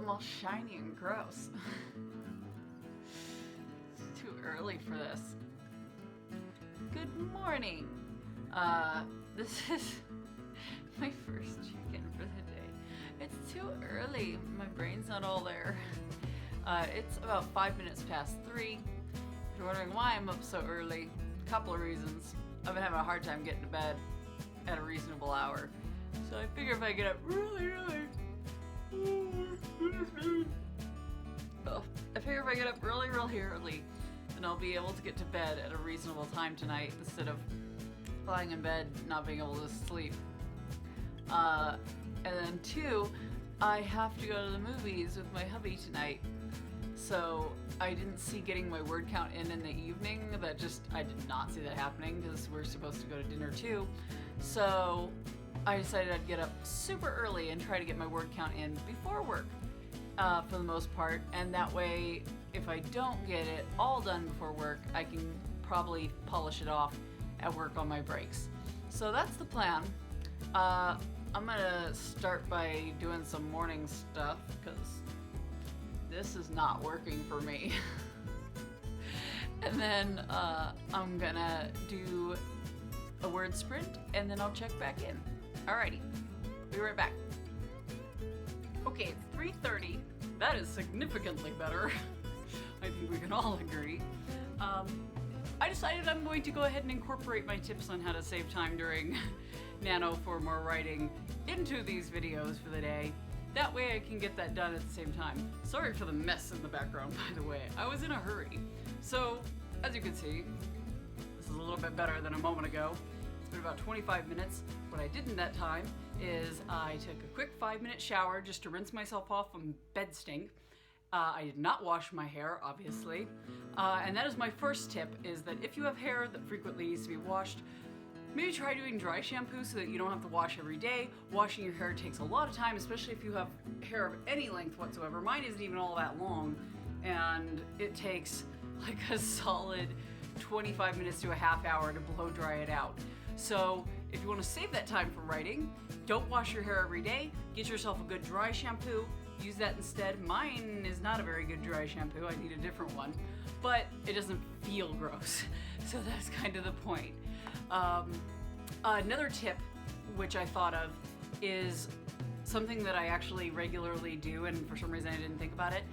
I'm all shiny and gross. It's too early for this. Good morning. This is my first check-in for the day. It's too early. My brain's not all there. It's about 5 minutes past 3. If you're wondering why I'm up so early, a couple of reasons. I've been having a hard time getting to bed at a reasonable hour. So I figure if I get up really early, then I'll be able to get to bed at a reasonable time tonight instead of lying in bed not being able to sleep. And then 2, I have to go to the movies with my hubby tonight. So I didn't see getting my word count in the evening. I did not see that happening because we're supposed to go to dinner too. So I decided I'd get up super early and try to get my word count in before work for the most part. And that way, if I don't get it all done before work, I can probably polish it off at work on my breaks. So that's the plan. I'm gonna start by doing some morning stuff because this is not working for me. And then I'm gonna do a word sprint and then I'll check back in. Alrighty, be right back. Okay, it's 3:30. That is significantly better. I think we can all agree. I decided I'm going to go ahead and incorporate my tips on how to save time during Nano for more writing into these videos for the day. That way I can get that done at the same time. Sorry for the mess in the background, by the way. I was in a hurry. So, as you can see, this is a little bit better than a moment ago. It's been about 25 minutes. What I did in that time is I took a quick 5-minute shower just to rinse myself off from bed stink. I did not wash my hair, obviously. And that is my first tip, is that if you have hair that frequently needs to be washed, maybe try doing dry shampoo so that you don't have to wash every day. Washing your hair takes a lot of time, especially if you have hair of any length whatsoever. Mine isn't even all that long, and it takes like a solid 25 minutes to a half hour to blow dry it out. So if you want to save that time for writing, don't wash your hair every day. Get yourself a good dry shampoo. Use that instead. Mine is not a very good dry shampoo. I need a different one, but it doesn't feel gross. So that's kind of the point. Another tip, which I thought of, is something that I actually regularly do, and for some reason I didn't think about it.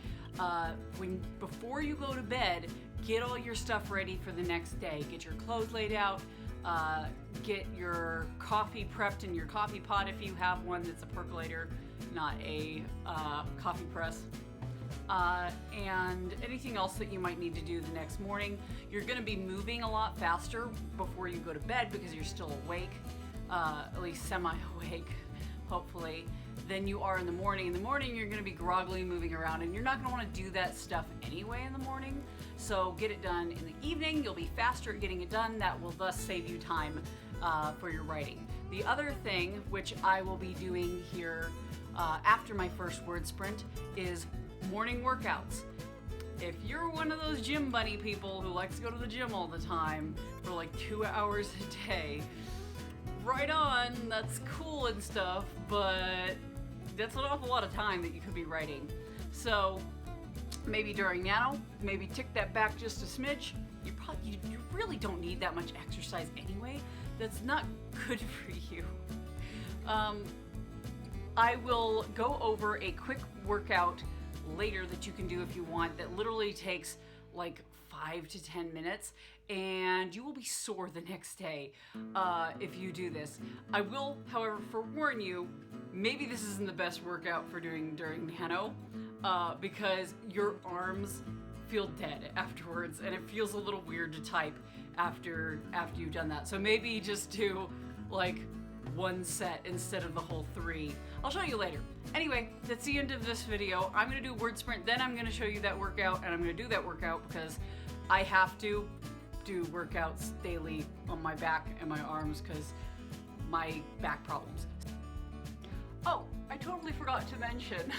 Before you go to bed, get all your stuff ready for the next day. Get your clothes laid out. Get your coffee prepped in your coffee pot if you have one that's a percolator, not a coffee press. And anything else that you might need to do the next morning. You're going to be moving a lot faster before you go to bed because you're still awake, at least semi-awake, hopefully, than you are in the morning. In the morning, you're going to be groggily moving around, and you're not going to want to do that stuff anyway in the morning. So get it done in the evening. You'll be faster at getting it done. That will thus save you time for your writing. The other thing, which I will be doing here after my first word sprint, is morning workouts. If you're one of those gym bunny people who likes to go to the gym all the time for like 2 hours a day, right on, that's cool and stuff, but that's an awful lot of time that you could be writing. So maybe during Nano, maybe tick that back just a smidge. You really don't need that much exercise anyway. That's not good for you. I will go over a quick workout later that you can do if you want that literally takes like 5 to 10 minutes, and you will be sore the next day if you do this. I will, however, forewarn you, maybe this isn't the best workout for doing during Nano because your arms feel dead afterwards, and it feels a little weird to type after you've done that. So maybe just do like 1 set instead of the whole 3. I'll show you later. Anyway, that's the end of this video. I'm gonna do word sprint, then I'm gonna show you that workout, and I'm gonna do that workout because I have to do workouts daily on my back and my arms because my back problems. Oh, I totally forgot to mention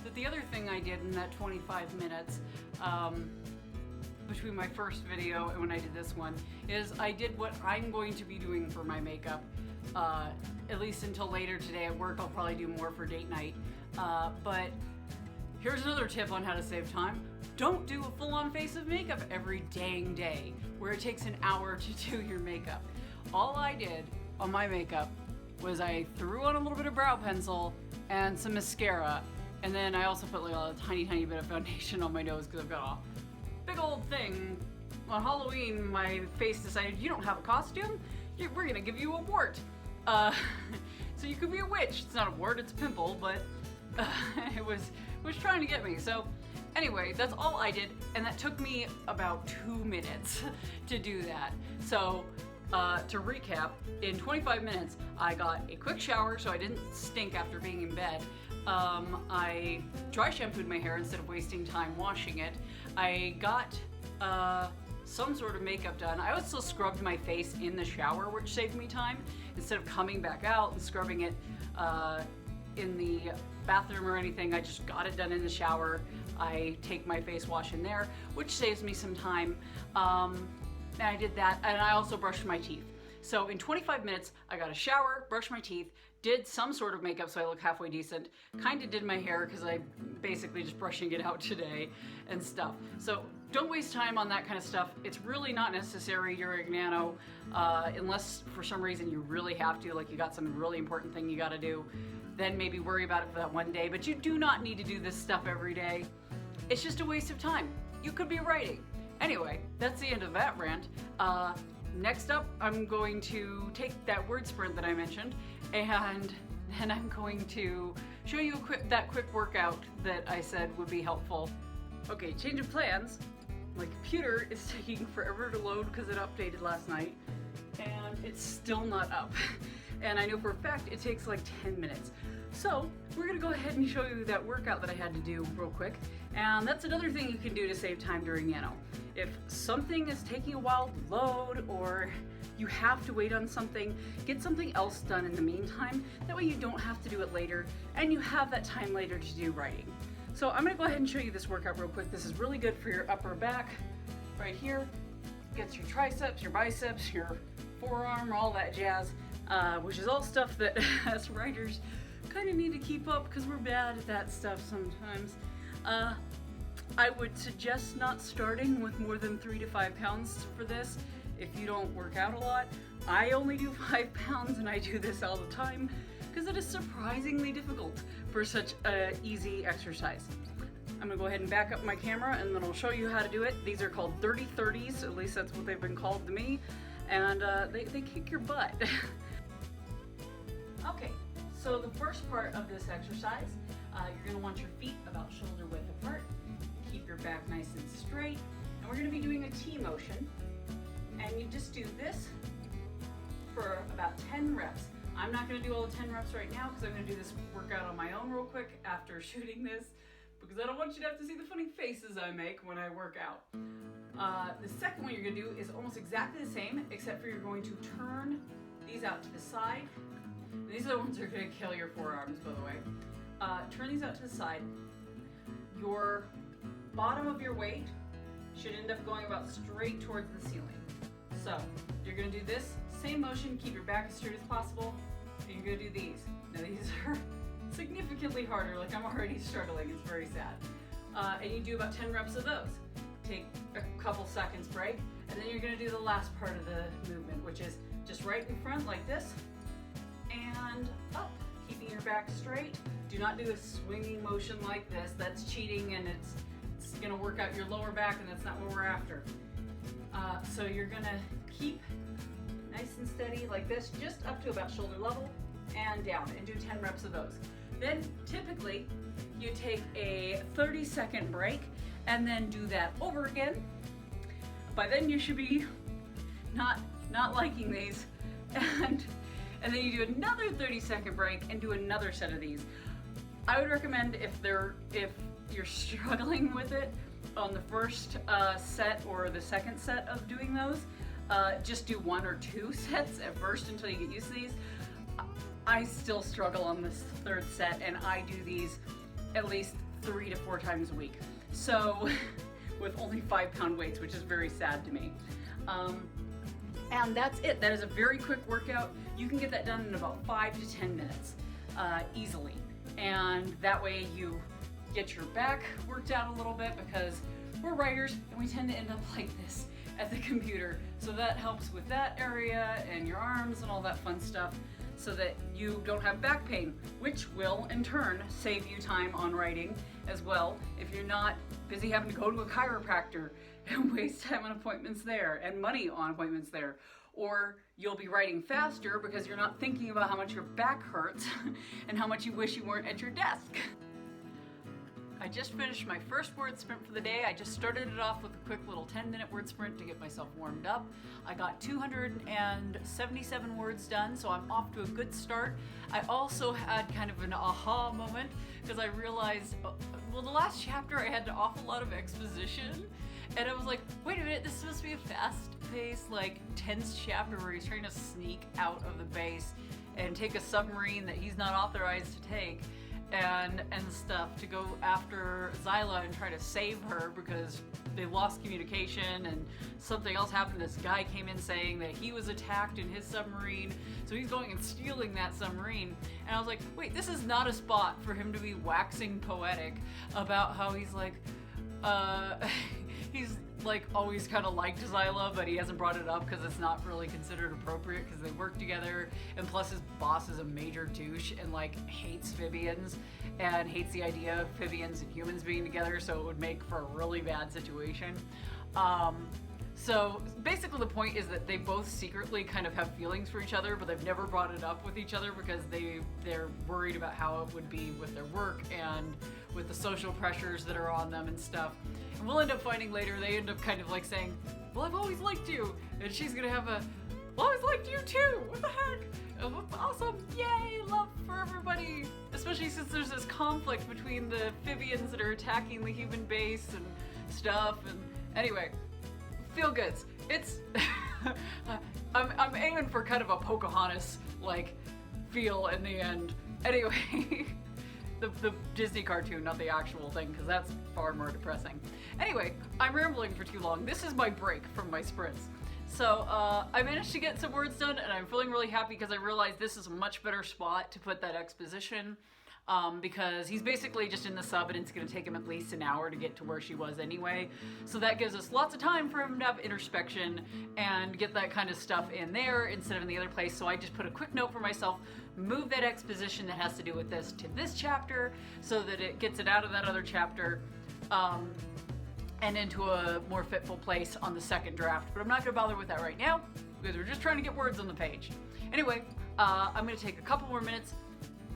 that the other thing I did in that 25 minutes between my first video and when I did this one is I did what I'm going to be doing for my makeup, at least until later today at work. I'll probably do more for date night, but Here's another tip on how to save time. Don't do a full-on face of makeup every dang day, where it takes an hour to do your makeup. All I did on my makeup was I threw on a little bit of brow pencil and some mascara, and then I also put like a tiny bit of foundation on my nose because I've got a big old thing. On Halloween, my face decided, you don't have a costume? We're gonna give you a wart. So you could be a witch. It's not a wart, it's a pimple, but it was trying to get me. So anyway, that's all I did, and that took me about 2 minutes to do that. So to recap, in 25 minutes, I got a quick shower so I didn't stink after being in bed. I dry shampooed my hair instead of wasting time washing it. I got some sort of makeup done. I also scrubbed my face in the shower, which saved me time. Instead of coming back out and scrubbing it in the bathroom or anything, I just got it done in the shower. I take my face wash in there, which saves me some time. And I did that, and I also brushed my teeth. So in 25 minutes, I got a shower, brushed my teeth, did some sort of makeup so I look halfway decent, kind of did my hair because I basically just brushing it out today and stuff. So don't waste time on that kind of stuff. It's really not necessary during Nano, unless for some reason you really have to, like you got some really important thing you gotta do, then maybe worry about it for that one day, but you do not need to do this stuff every day. It's just a waste of time. You could be writing. Anyway, that's the end of that rant. Next up, I'm going to take that word sprint that I mentioned, and then I'm going to show you that quick workout that I said would be helpful. Okay, change of plans. My computer is taking forever to load because it updated last night, and it's still not up. And I know for a fact it takes like 10 minutes. So we're gonna go ahead and show you that workout that I had to do real quick. And that's another thing you can do to save time during Nano. If something is taking a while to load, or you have to wait on something, get something else done in the meantime. That way you don't have to do it later, and you have that time later to do writing. So I'm gonna go ahead and show you this workout real quick. This is really good for your upper back, right here. Gets your triceps, your biceps, your forearm, all that jazz, which is all stuff that as writers kind of need to keep up because we're bad at that stuff sometimes. I would suggest not starting with more than 3 to 5 pounds for this if you don't work out a lot. I only do 5 pounds, and I do this all the time because it is surprisingly difficult for such an easy exercise. I'm gonna go ahead and back up my camera, and then I'll show you how to do it. These are called 30-30s, at least that's what they've been called to me, and they kick your butt. Okay, so the first part of this exercise, you're gonna want your feet about shoulder width apart. Keep your back nice and straight, and we're gonna be doing a T motion, and you just do this for about 10 reps. I'm not gonna do all the 10 reps right now because I'm gonna do this workout on my own real quick after shooting this, because I don't want you to have to see the funny faces I make when I work out. The second one you're gonna do is almost exactly the same, except for you're going to turn these out to the side. These are the ones that are gonna kill your forearms, by the way. Turn these out to the side. Your bottom of your weight should end up going about straight towards the ceiling. So you're gonna do this same motion, keep your back as straight as possible, and you're gonna do these. Now these are significantly harder, like I'm already struggling, it's very sad. And you do about 10 reps of those. Take a couple seconds break, and then you're gonna do the last part of the movement, which is just right in front like this, and up, keeping your back straight. Do not do a swinging motion like this. That's cheating, and it's gonna work out your lower back, and that's not what we're after. So you're gonna keep nice and steady like this, just up to about shoulder level and down, and do 10 reps of those. Then typically you take a 30-second break and then do that over again. By then you should be not liking these, and then you do another 30-second break and do another set of these. I would recommend if you're struggling with it on the first set or the second set of doing those, just do 1 or 2 sets at first until you get used to these. I still struggle on this third set, and I do these at least 3 to 4 times a week. So with only 5-pound weights, which is very sad to me. And that's it. That is a very quick workout. You can get that done in about 5 to 10 minutes easily. And that way you get your back worked out a little bit, because we're writers and we tend to end up like this at the computer. So that helps with that area and your arms and all that fun stuff, so that you don't have back pain, which will in turn save you time on writing as well if you're not busy having to go to a chiropractor and waste time on appointments there and money on appointments there. Or you'll be writing faster because you're not thinking about how much your back hurts and how much you wish you weren't at your desk. I just finished my first word sprint for the day. I just started it off with a quick little 10-minute word sprint to get myself warmed up. I got 277 words done, so I'm off to a good start. I also had kind of an aha moment because I realized, well, the last chapter I had an awful lot of exposition, and I was like, wait a minute, this is supposed to be a fast-paced, like, tense chapter where he's trying to sneak out of the base and take a submarine that he's not authorized to take, and stuff, to go after Zyla and try to save her because they lost communication and something else happened. This guy came in saying that he was attacked in his submarine, so he's going and stealing that submarine. And I was like, wait, this is not a spot for him to be waxing poetic about how he's like, he's like always kind of liked Zyla, but he hasn't brought it up because it's not really considered appropriate because they work together, and plus his boss is a major douche and like hates Phibians and hates the idea of Phibians and humans being together, so it would make for a really bad situation. So basically the point is that they both secretly kind of have feelings for each other, but they've never brought it up with each other because they're worried about how it would be with their work and with the social pressures that are on them and stuff. And we'll end up finding later, they end up kind of like saying, well, I've always liked you. And she's gonna have a, well, I always liked you too. What the heck? Awesome. Yay, love for everybody. Especially since there's this conflict between the Phibians that are attacking the human base and stuff. And anyway, feel goods. It's, I'm aiming for kind of a Pocahontas like feel in the end. Anyway, the Disney cartoon, not the actual thing, because that's far more depressing. Anyway, I'm rambling for too long. This is my break from my sprints. So I managed to get some words done, and I'm feeling really happy because I realized this is a much better spot to put that exposition, because he's basically just in the sub and it's going to take him at least an hour to get to where she was anyway. So that gives us lots of time for him to have introspection and get that kind of stuff in there instead of in the other place. So I just put a quick note for myself, move that exposition that has to do with this to this chapter so that it gets it out of that other chapter and into a more fitful place on the second draft. But I'm not going to bother with that right now because we're just trying to get words on the page. Anyway, I'm going to take a couple more minutes.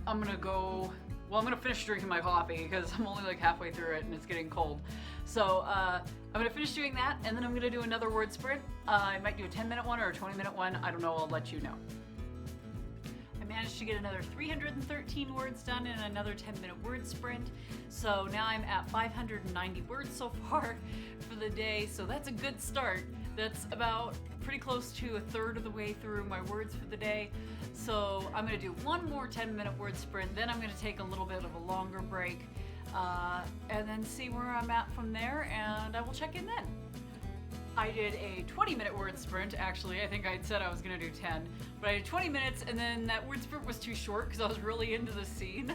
I'm going to finish drinking my coffee because I'm only like halfway through it and it's getting cold. So I'm going to finish doing that, and then I'm going to do another word sprint. I might do a 10-minute one or a 20-minute one. I don't know. I'll let you know. I managed to get another 313 words done in another 10-minute word sprint. So now I'm at 590 words so far for the day. So that's a good start. That's about pretty close to a third of the way through my words for the day. So I'm going to do one more 10-minute word sprint, then I'm going to take a little bit of a longer break, and then see where I'm at from there, and I will check in then. I did a 20-minute word sprint, actually. I think I'd said I was going to do 10, but I did 20 minutes, and then that word sprint was too short because I was really into the scene,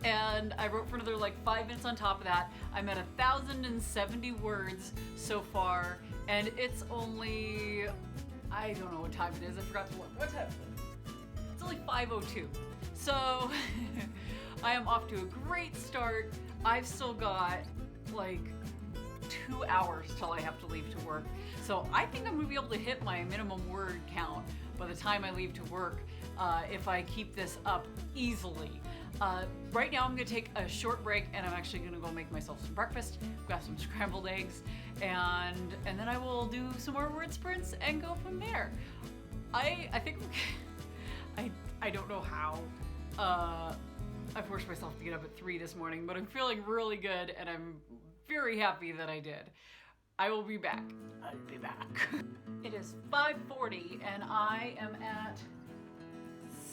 and I wrote for another like 5 minutes on top of that. I'm at 1,070 words so far, and it's only, I don't know what time it is. I forgot to look. What time is it? It's only 5:02. So I am off to a great start. I've still got like 2 hours till I have to leave to work. So I think I'm gonna be able to hit my minimum word count by the time I leave to work if I keep this up easily. Right now I'm gonna take a short break, and I'm actually gonna go make myself some breakfast, grab some scrambled eggs, and then I will do some more word sprints and go from there. I think I don't know how. I forced myself to get up at 3 this morning, but I'm feeling really good, and I'm very happy that I did. I will be back. I'll be back. It is 5:40, and I am at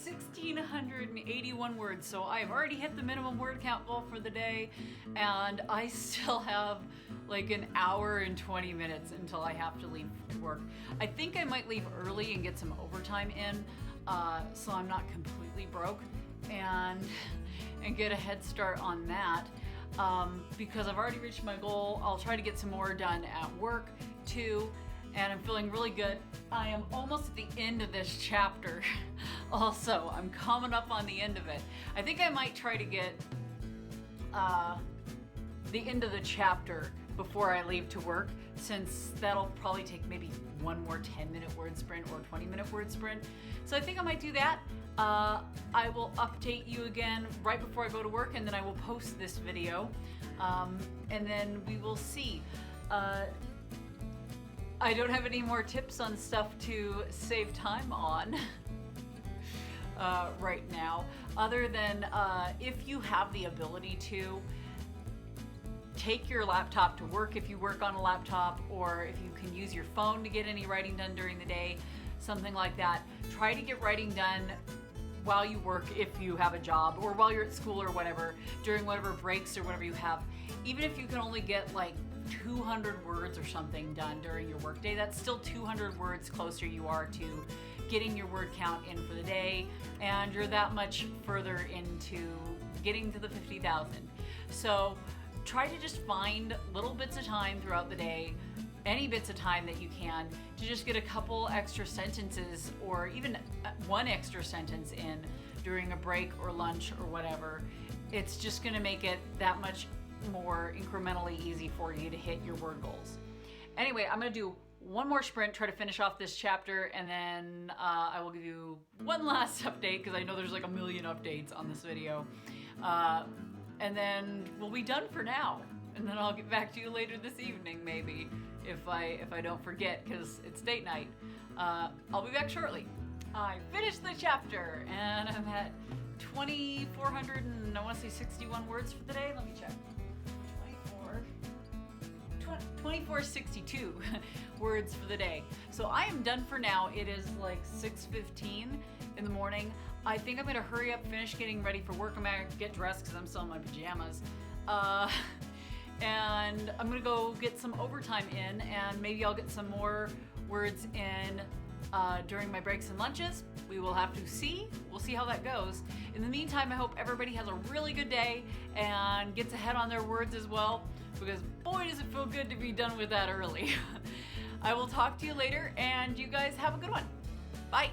1,681 words, so I've already hit the minimum word count goal for the day, and I still have like an hour and 20 minutes until I have to leave to work. I think I might leave early and get some overtime in, so I'm not completely broke, and get a head start on that. because I've already reached my goal. I'll try to get some more done at work too, and I'm feeling really good. I am almost at the end of this chapter. Also, I'm coming up on the end of it. I think I might try to get the end of the chapter before I leave to work, since that'll probably take maybe one more 10-minute word sprint or 20-minute word sprint. So I think I might do that. I will update you again right before I go to work, and then I will post this video, and then we will see. I don't have any more tips on stuff to save time on right now, other than if you have the ability to, take your laptop to work if you work on a laptop, or if you can use your phone to get any writing done during the day, something like that. Try to get writing done while you work if you have a job, or while you're at school or whatever, during whatever breaks or whatever you have. Even if you can only get like 200 words or something done during your workday, that's still 200 words closer you are to getting your word count in for the day, and you're that much further into getting to the 50,000. So try to just find little bits of time throughout the day, any bits of time that you can, to just get a couple extra sentences, or even one extra sentence in during a break or lunch or whatever. It's just gonna make it that much more incrementally easy for you to hit your word goals. Anyway, I'm gonna do one more sprint, try to finish off this chapter, and then I will give you one last update, because I know there's like a million updates on this video. And then we'll be done for now. And then I'll get back to you later this evening, maybe, if I don't forget, because it's date night. I'll be back shortly. I finished the chapter, and I'm at 2,400 and I want to say 61 words for the day. Let me check. 2462 words for the day. So I am done for now. It is like 6:15 in the morning. I think I'm gonna hurry up, finish getting ready for work. I'm gonna get dressed because I'm still in my pajamas. And I'm gonna go get some overtime in, and maybe I'll get some more words in during my breaks and lunches. We will have to see. We'll see how that goes. In the meantime, I hope everybody has a really good day and gets ahead on their words as well, because boy, does it feel good to be done with that early. I will talk to you later, and you guys have a good one. Bye.